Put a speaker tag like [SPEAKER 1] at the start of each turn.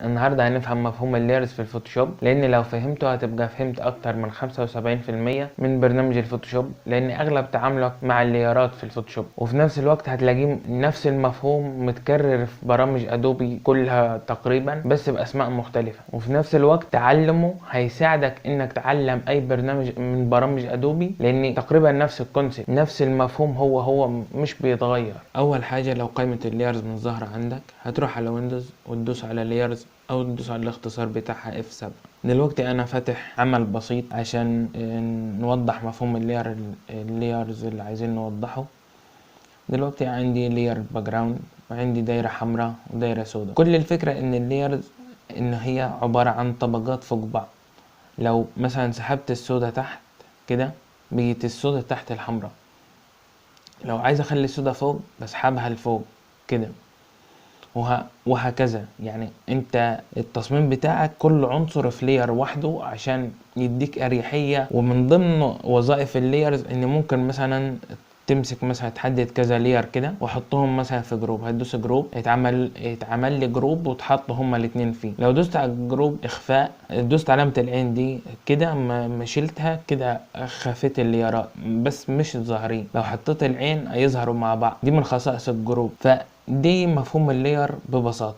[SPEAKER 1] النهارده هنفهم مفهوم اللايرز في الفوتوشوب، لان لو فهمته هتبقى فهمت اكتر من 75% من برنامج الفوتوشوب، لان اغلب تعاملك مع اللايرات في الفوتوشوب. وفي نفس الوقت هتلاقيه نفس المفهوم متكرر في برامج ادوبي كلها تقريبا، بس باسماء مختلفه. وفي نفس الوقت تعلمه هيساعدك انك تعلم اي برنامج من برامج ادوبي، لان تقريبا نفس الكونسيبت، نفس المفهوم هو مش بيتغير. اول حاجه لو قائمه اللايرز من ظاهره عندك، هتروح على ويندوز وتدوس على لايرز او تدوس على الاختصار بتاعها F7. دلوقتي انا فاتح عمل بسيط عشان نوضح مفهوم اللايرز اللي عايزين نوضحه. دلوقتي عندي لاير باك جراوند وعندي دايره حمراء ودايره سوداء. كل الفكره ان اللايرز ان هي عباره عن طبقات فوق بعض. لو مثلا سحبت السوداء تحت كده، بقيت السوداء تحت الحمراء. لو عايز اخلي السوداء فوق بسحبها لفوق كده، وهكذا. يعني انت التصميم بتاعك كل عنصر في لير وحده عشان يديك اريحية. ومن ضمن وظائف الليرز ان ممكن مثلا تمسك مثلا تحدد كذا لير كده وحطهم مثلا في جروب. هتدوس جروب يتعمل لي جروب وتحط هما الاتنين فيه. لو دوست على الجروب اخفاء، دوست علامة العين دي كده ما شلتها كده، خفت الليرات بس مش ظاهرين. لو حطيت العين هيظهروا مع بعض. دي من خصائص الجروب. دي مفهوم اللاير ببساطة.